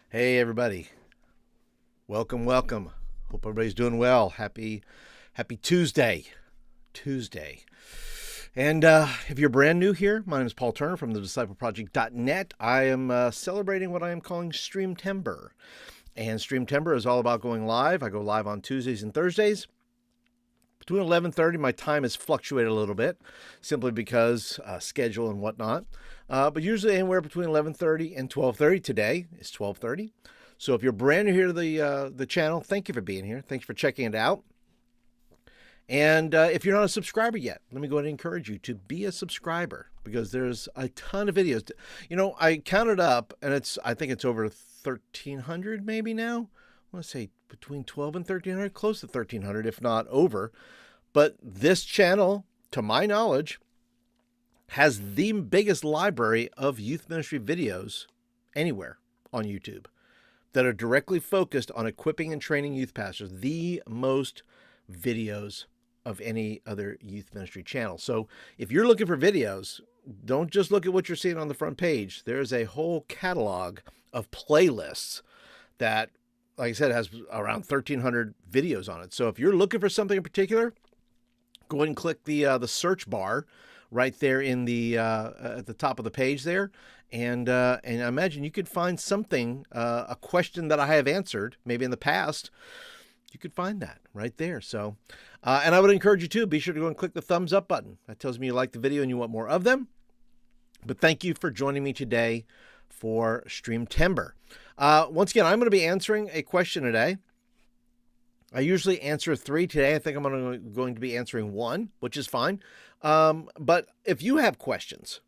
Hey everybody, welcome. Hope everybody's doing well. Happy Tuesday. And if you're brand new here, my name is Paul Turner from the discipleproject.net. I am celebrating what I am calling Streamtember. And Streamtember is all about going live. I go live on Tuesdays and Thursdays. Between 11:30, my time has fluctuated a little bit, simply because schedule and whatnot. But usually anywhere between 11:30 and 12:30. Today is 12:30. So if you're brand new here to the channel, thank you for being here. Thanks for checking it out. And if you're not a subscriber yet, let me go ahead and encourage you to be a subscriber, because there's a ton of videos. I counted up, and I think it's over 1,300 maybe now. I want to say between 12 and 1,300, close to 1,300, if not over. But this channel, to my knowledge, has the biggest library of youth ministry videos anywhere on YouTube that are directly focused on equipping and training youth pastors. The most videos of any other youth ministry channel. So if you're looking for videos, don't just look at what you're seeing on the front page. There's a whole catalog of playlists that, like I said, has around 1,300 videos on it. So if you're looking for something in particular, go ahead and click the search bar right there in the at the top of the page there, and I imagine you could find something, a question that I have answered maybe in the past. You could find that right there. So, and I would encourage you to be sure to go and click the thumbs up button. That tells me you like the video and you want more of them. But thank you for joining me today for Streamtember. Once again, I'm going to be answering a question today. I usually answer 3. Today, I think I'm going to be answering 1, which is fine. But if you have questions,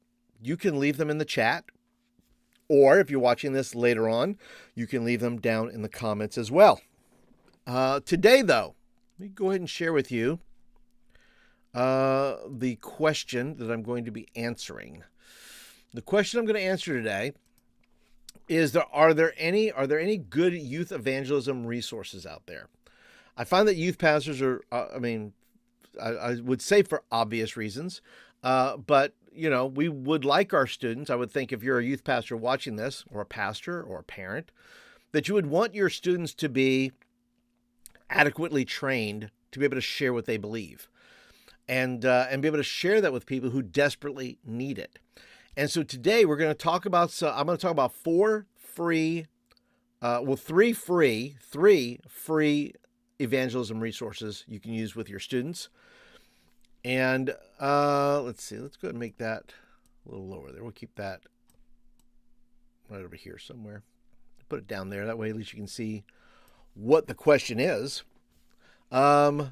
you can leave them in the chat. Or if you're watching this later on, you can leave them down in the comments as well. Today, though, let me go ahead and share with you the question that I'm going to be answering. The question I'm going to answer today is, are there any good youth evangelism resources out there? I find that youth pastors are, I would say for obvious reasons, but, we would like our students. I would think if you're a youth pastor watching this, or a pastor or a parent, that you would want your students to be adequately trained to be able to share what they believe, and be able to share that with people who desperately need it. And so today we're going to talk about, I'm going to talk about 3 free evangelism resources you can use with your students. And let's see, let's go ahead and make that a little lower there. We'll keep that right over here somewhere. Put it down there. That way at least you can see what the question is. At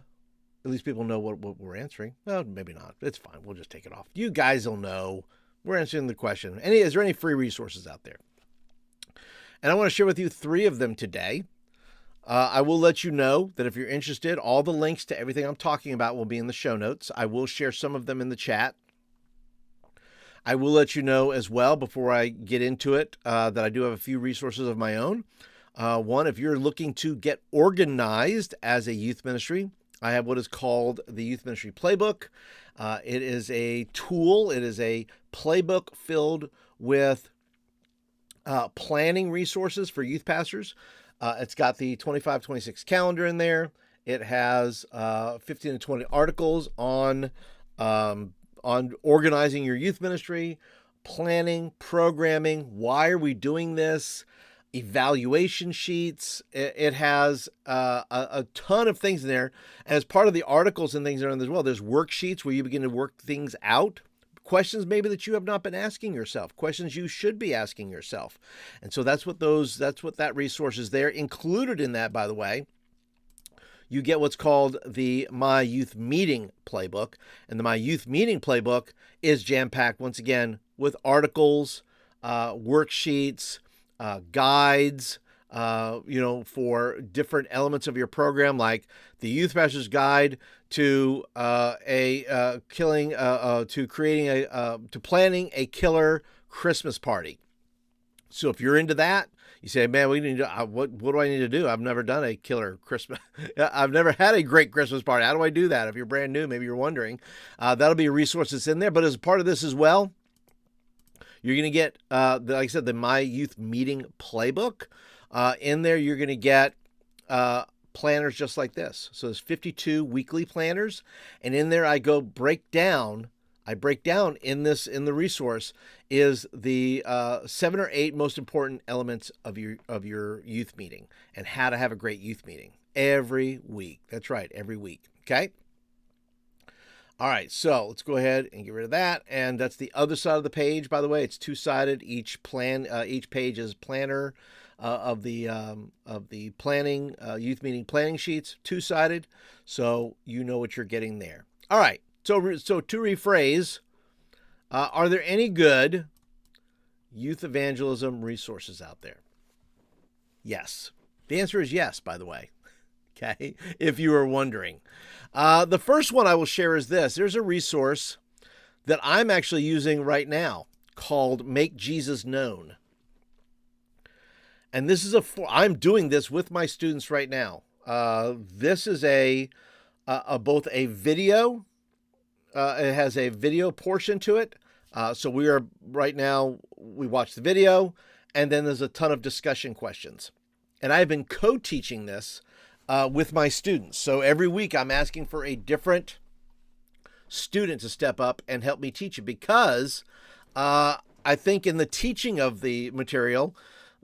least people know what we're answering. Well, maybe not. It's fine. We'll just take it off. You guys will know we're answering the question. Is there any free resources out there? And I want to share with you 3 of them today. I will let you know that if you're interested, all the links to everything I'm talking about will be in the show notes. I will share some of them in the chat. I will let you know as well, before I get into it, that I do have a few resources of my own. One, if you're looking to get organized as a youth ministry, I have what is called the Youth Ministry Playbook. It is a tool. It is a playbook filled with planning resources for youth pastors. It's got the 25-26 calendar in there. It has 15 to 20 articles on organizing your youth ministry, planning, programming, why are we doing this, evaluation sheets. It has a ton of things in there. And as part of the articles and things that are in there as well, there's worksheets where you begin to work things out. Questions maybe that you have not been asking yourself, questions you should be asking yourself. And so that's what that resource is there. Included in that, by the way, you get what's called the My Youth Meeting Playbook. And the My Youth Meeting Playbook is jam-packed, once again, with articles, worksheets, guides, for different elements of your program, like the Youth Pastor's Guide to planning a killer Christmas party. So if you're into that, you say, man, we need to, what do I need to do? I've never done a killer Christmas. I've never had a great Christmas party. How do I do that? If you're brand new, maybe you're wondering, that'll be a resource that's in there. But as a part of this as well, You're going to get, like I said, the My Youth Meeting Playbook. In there, you're going to get planners just like this. So there's 52 weekly planners, and in there I break down in the resource is the 7 or 8 most important elements of your youth meeting and how to have a great youth meeting every week. That's right, every week. Okay. All right, so let's go ahead and get rid of that. And that's the other side of the page, by the way. It's two-sided. Each page is planner of the planning youth meeting planning sheets, two-sided, so you know what you're getting there. All right, so to rephrase, are there any good youth evangelism resources out there? Yes. The answer is yes, by the way. Okay, if you were wondering. The first one I will share is this. There's a resource that I'm actually using right now called Make Jesus Known. And this is I'm doing this with my students right now. This is both a video. It has a video portion to it. So we watch the video, and then there's a ton of discussion questions. And I've been co-teaching this with my students. So every week I'm asking for a different student to step up and help me teach it, because I think in the teaching of the material,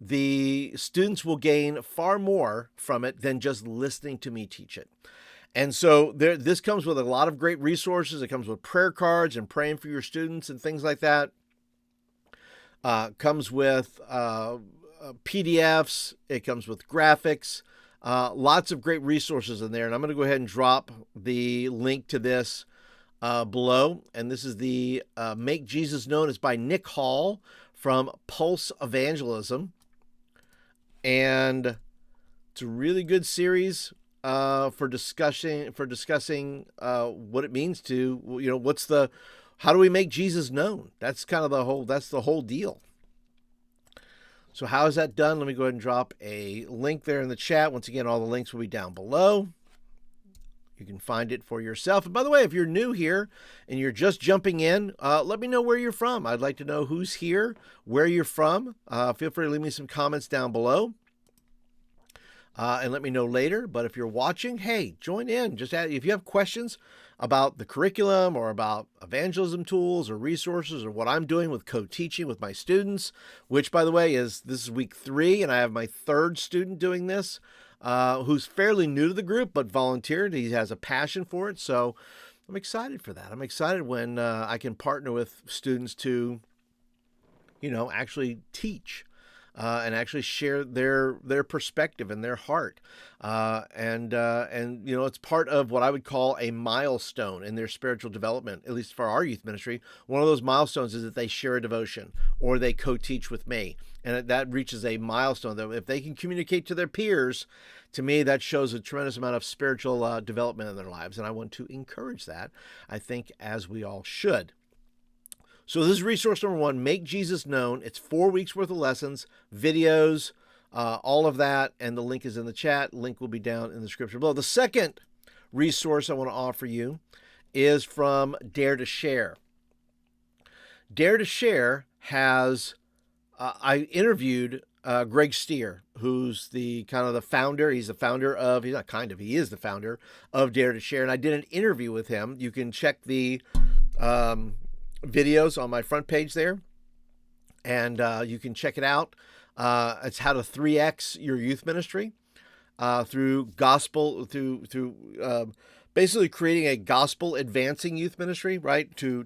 the students will gain far more from it than just listening to me teach it. And so this comes with a lot of great resources. It comes with prayer cards and praying for your students and things like that. Comes with PDFs. It comes with graphics. Lots of great resources in there. And I'm going to go ahead and drop the link to this below. And this is the Make Jesus Known. It's by Nick Hall from Pulse Evangelism. And it's a really good series for discussing what it means to, how do we make Jesus known? That's kind of the whole deal. So how is that done? Let me go ahead and drop a link there in the chat. Once again, all the links will be down below. You can find it for yourself. And by the way, if you're new here and you're just jumping in, let me know where you're from. I'd like to know who's here, where you're from. Feel free to leave me some comments down below. And let me know later. But if you're watching, hey, join in. If you have questions about the curriculum or about evangelism tools or resources or what I'm doing with co-teaching with my students, which, by the way, this is week 3, and I have my 3rd student doing this, who's fairly new to the group but volunteered. He has a passion for it, so I'm excited for that. I'm excited when I can partner with students to, actually teach. And actually share their perspective and their heart. And it's part of what I would call a milestone in their spiritual development, at least for our youth ministry. One of those milestones is that they share a devotion or they co-teach with me. And that reaches a milestone that if they can communicate to their peers, to me, that shows a tremendous amount of spiritual development in their lives. And I want to encourage that, I think, as we all should. So this is resource number 1, Make Jesus Known. It's 4 weeks worth of lessons, videos, all of that, and the link is in the chat. Link will be down in the description below. The second resource I want to offer you is from Dare to Share. Dare to Share has, I interviewed Greg Stier, who's the founder. He is the founder of Dare to Share. And I did an interview with him. You can check the videos on my front page there, and you can check it out. It's how to 3x your youth ministry through basically creating a gospel advancing youth ministry, right? To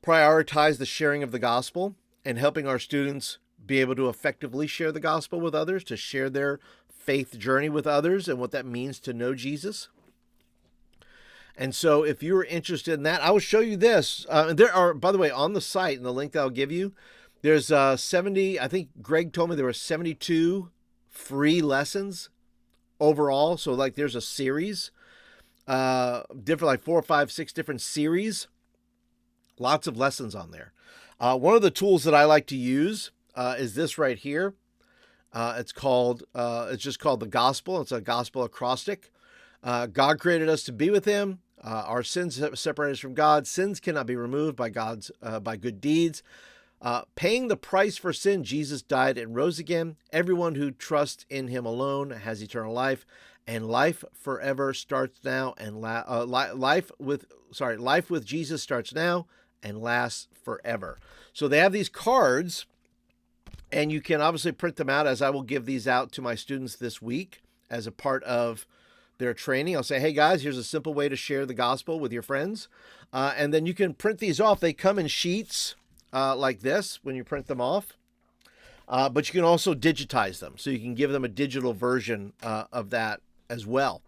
reprioritize the sharing of the gospel and helping our students be able to effectively share the gospel with others, to share their faith journey with others and what that means to know Jesus. And so if you're interested in that, I will show you this. There are, by the way, on the site, in the link that I'll give you, there's 70, I think Greg told me there were 72 free lessons overall. So there's a series, different 4, 5, 6 different series, lots of lessons on there. One of the tools that I like to use is this right here. It's just called the gospel. It's a gospel acrostic. God created us to be with him. Our sins separate us from God. Sins cannot be removed by by good deeds. Paying the price for sin, Jesus died and rose again. Everyone who trusts in him alone has eternal life, and life forever starts now. And life with Jesus starts now and lasts forever. So they have these cards, and you can obviously print them out, as I will give these out to my students this week as a part of their training. I'll say, hey guys, here's a simple way to share the gospel with your friends. And then you can print these off. They come in sheets like this when you print them off. But you can also digitize them. So you can give them a digital version of that as well.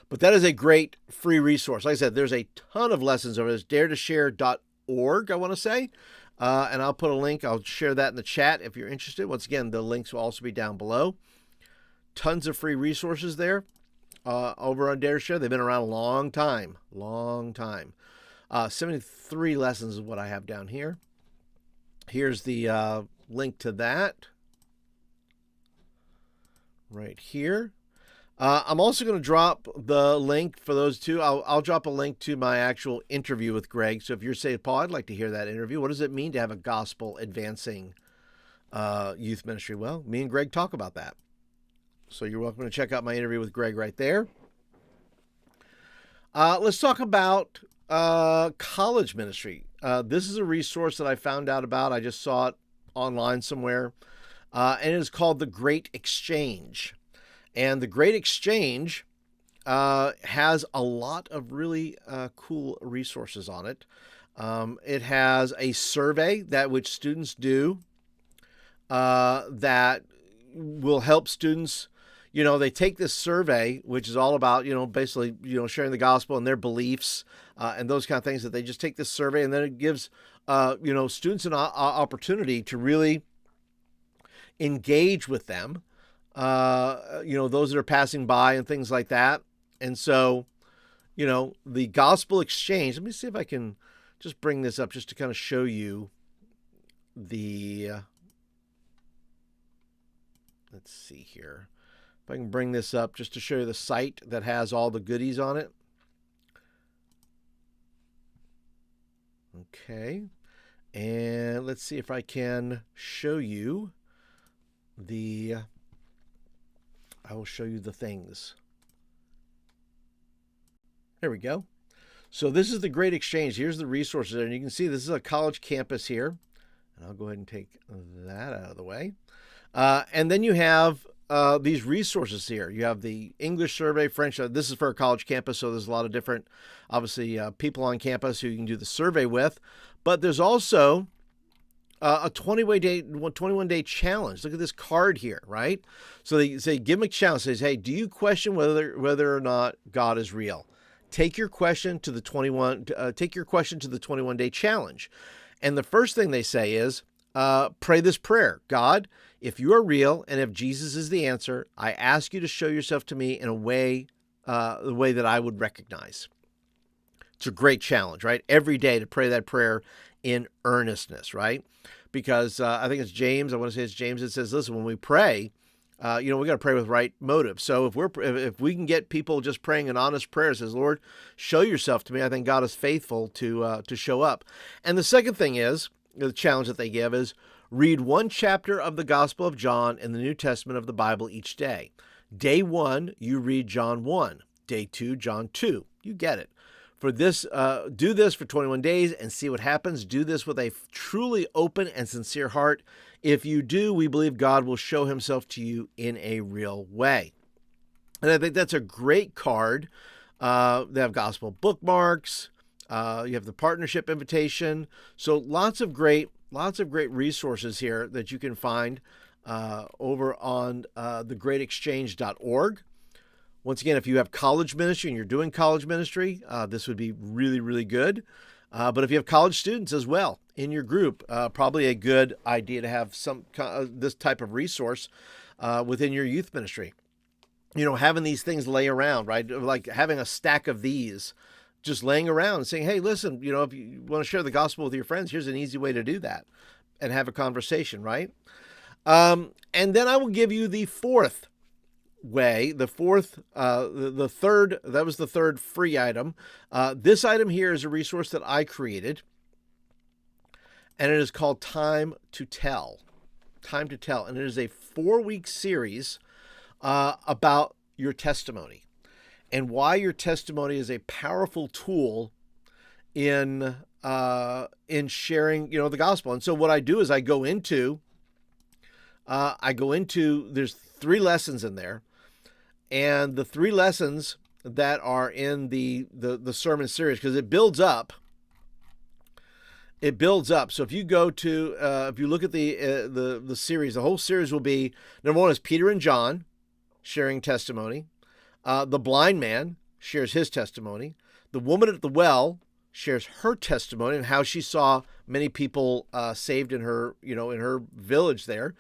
But that is a great free resource. Like I said, there's a ton of lessons over this. darettoshare.org, I want to say. And I'll put a link. I'll share that in the chat if you're interested. Once again, the links will also be down below. Tons of free resources there over on Dare to Share. They've been around a long time. 73 lessons is what I have down here. Here's the link to that right here. I'm also going to drop the link for those two. I'll drop a link to my actual interview with Greg. So if you're saying, Paul, I'd like to hear that interview. What does it mean to have a gospel advancing youth ministry? Well, me and Greg talk about that. So you're welcome to check out my interview with Greg right there. Let's talk about college ministry. This is a resource that I found out about. I just saw it online somewhere. And it is called The Great Exchange. And The Great Exchange has a lot of really cool resources on it. It has a survey that which students do that will help students. You know, they take this survey, which is all about, basically, sharing the gospel and their beliefs and those kind of things, that they just take this survey, and then it gives, students an opportunity to really engage with them, those that are passing by and things like that. And so, the gospel exchange, let me see if I can just bring this up just to kind of show you let's see here. If I can bring this up just to show you the site that has all the goodies on it. Okay. And let's see if I can show you I will show you the things. There we go. So this is the Great Exchange. Here's the resources there. And you can see this is a college campus here. And I'll go ahead and take that out of the way. And then you have these resources here. You have the English survey, French. This is for a college campus, so there's a lot of different, obviously, people on campus who you can do the survey with. But there's also a 21-day challenge. Look at this card here, right? So they say, give them a challenge. It says, hey, do you question whether or not God is real? Take your question to the 21-day challenge. And the first thing they say is, pray this prayer. God, if you are real and if Jesus is the answer, I ask you to show yourself to me in a way, the way that I would recognize. It's a great challenge, right? Every day to pray that prayer in earnestness, right? Because I think it's James. I want to say it's James that says, listen, when we pray, we got to pray with right motive. So if we can get people just praying an honest prayer, it says, Lord, show yourself to me. I think God is faithful to show up. And the second thing is, the challenge that they give is read one chapter of the Gospel of John in the New Testament of the Bible each day. Day 1, you read John 1. Day 2, John 2. You get it. For this, do this for 21 days and see what happens. Do this with a truly open and sincere heart. If you do, we believe God will show himself to you in a real way. And I think that's a great card. They have gospel bookmarks. You have the partnership invitation. So lots of great resources here that you can find over on thegreatexchange.org. Once again, if you have college ministry and you're doing college ministry, this would be really, really good. But if you have college students as well in your group, probably a good idea to have this type of resource within your youth ministry. Having these things lay around, right? Like having a stack of these just laying around and saying, hey, listen, if you want to share the gospel with your friends, here's an easy way to do that and have a conversation, right? And then I will give you the fourth way, the third, that was the third free item. This item here is a resource that I created. and it is called Time to Tell. Time to Tell. And it is a 4-week series about your testimony and why your testimony is a powerful tool in sharing, the gospel. And so what I do is I go into there's 3 lessons in there, and the 3 lessons that are in the sermon series, because it builds up. It builds up. So if you go to, if you look at the series, the whole series will be, number 1 is Peter and John sharing testimony. The blind man shares his testimony. The woman at the well shares her testimony and how she saw many people saved in her village there.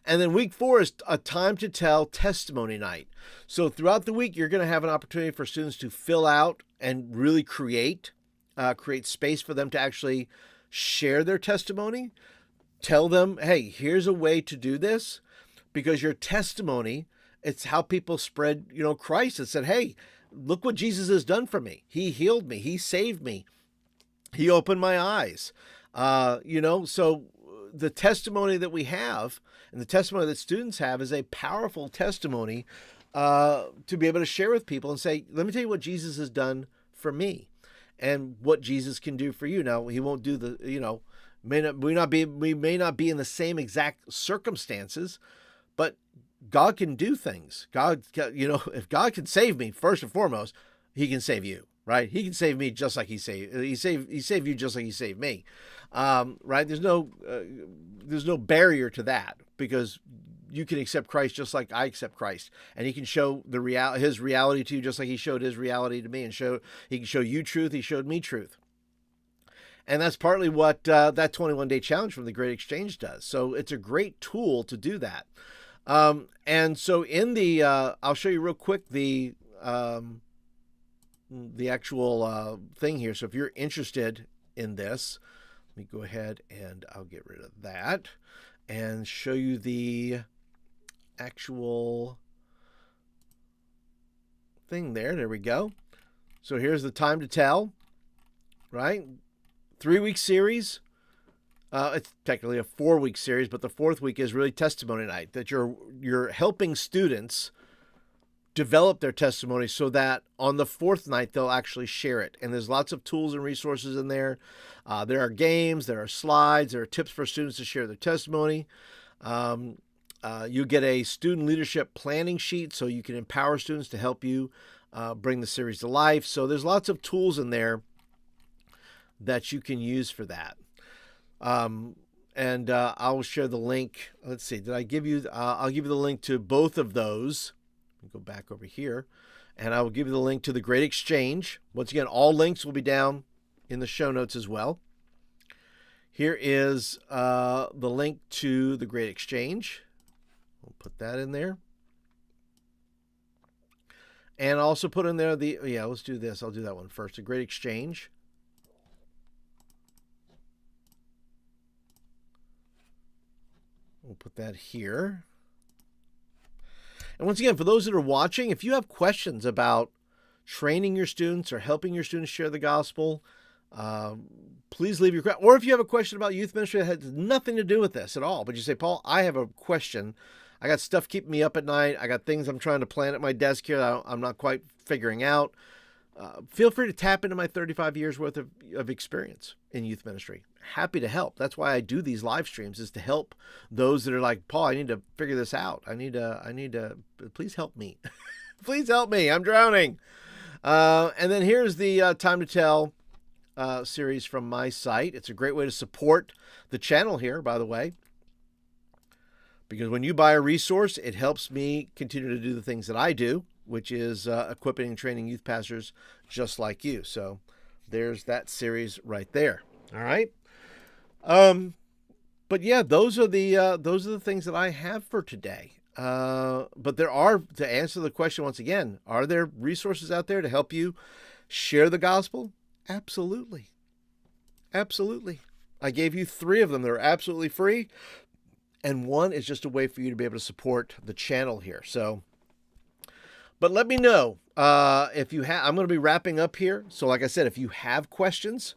And then week 4 is a Time to Tell testimony night. So throughout the week, you're going to have an opportunity for students to fill out and really create space for them to actually share their testimony. Tell them, hey, here's a way to do this, because your testimony, it's how people spread, Christ, and said, hey, look what Jesus has done for me. He healed me. He saved me. He opened my eyes. So the testimony that we have and the testimony that students have is a powerful testimony to be able to share with people and say, let me tell you what Jesus has done for me and what Jesus can do for you. Now, he won't do we may not be in the same exact circumstances, but God can do things. If God can save me, first and foremost, he can save you, right? He can save me just like he saved you just like he saved me. Right? There's no barrier to that, because you can accept Christ just like I accept Christ, and he can show his reality to you just like he showed his reality to me, and he can show you truth. He showed me truth. And that's partly what that 21-day challenge from the Great Exchange does. So it's a great tool to do that. And so in the, I'll show you real quick the actual thing here. So if you're interested in this, let me go ahead and I'll get rid of that and show you the actual thing there. There we go. So here's the Time to Tell, right? 3-week series. It's technically a 4-week series, but the 4th week is really testimony night, that you're helping students develop their testimony so that on the 4th night they'll actually share it. And there's lots of tools and resources in there. There are games, there are slides, there are tips for students to share their testimony. You get a student leadership planning sheet so you can empower students to help you bring the series to life. So there's lots of tools in there that you can use for that. And I'll share the link. Let's see. Did I give you? I'll give you the link to both of those. Let me go back over here, and I will give you the link to the Great Exchange. Once again, all links will be down in the show notes as well. Here is the link to the Great Exchange. We'll put that in there. And I'll also put in there let's do this. I'll do that one first. The Great Exchange. We'll put that here. And once again, for those that are watching, if you have questions about training your students or helping your students share the gospel, please leave your question. Or if you have a question about youth ministry that has nothing to do with this at all, but you say, Paul, I have a question. I got stuff keeping me up at night. I got things I'm trying to plan at my desk here that I'm not quite figuring out. Feel free to tap into my 35 years worth of experience in youth ministry. Happy to help. That's why I do these live streams, is to help those that are like, Paul, I need to figure this out. I need to, please help me. Please help me. I'm drowning. And then here's the Time to Tell series from my site. It's a great way to support the channel here, by the way, because when you buy a resource, it helps me continue to do the things that I do, which is equipping and training youth pastors just like you. So there's that series right there. All right. But yeah, those are the things that I have for today. But there are, to answer the question once again, are there resources out there to help you share the gospel? Absolutely. Absolutely. I gave you 3 of them. They're absolutely free. And 1 is just a way for you to be able to support the channel here. So, but let me know if you have. I'm going to be wrapping up here. So like I said, if you have questions,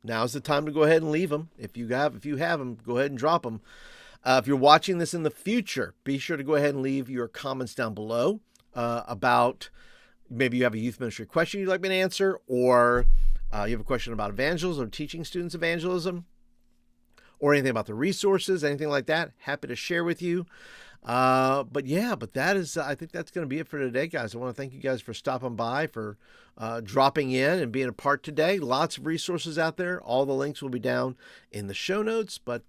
now's the time to go ahead and leave them. If you have them, go ahead and drop them. If you're watching this in the future, be sure to go ahead and leave your comments down below about maybe you have a youth ministry question you'd like me to answer, or you have a question about evangelism or teaching students evangelism, or anything about the resources, anything like that. Happy to share with you. But that is, I think that's going to be it for today, guys. I want to thank you guys for stopping by, for dropping in and being a part today. Lots of resources out there. All the links will be down in the show notes. But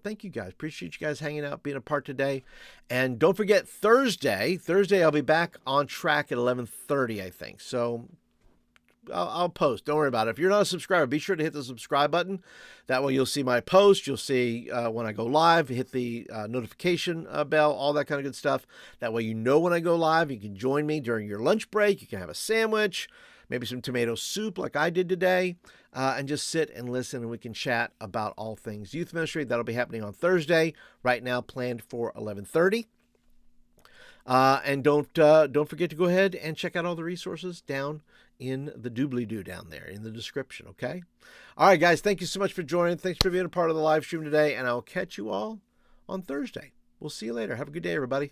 thank you guys. Appreciate you guys hanging out, being a part today. And don't forget Thursday I'll be back on track at 11:30, I think. So I'll post. Don't worry about it. If you're not a subscriber, be sure to hit the subscribe button. That way you'll see my post. You'll see when I go live. Hit the notification bell, all that kind of good stuff. That way you know when I go live. You can join me during your lunch break. You can have a sandwich, maybe some tomato soup like I did today, and just sit and listen, and we can chat about all things youth ministry. That'll be happening on Thursday. Right now planned for 11:30. And don't forget to go ahead and check out all the resources down in the doobly-doo down there in the description, okay? All right, guys, thank you so much for joining. Thanks for being a part of the live stream today, and I'll catch you all on Thursday. We'll see you later. Have a good day, everybody.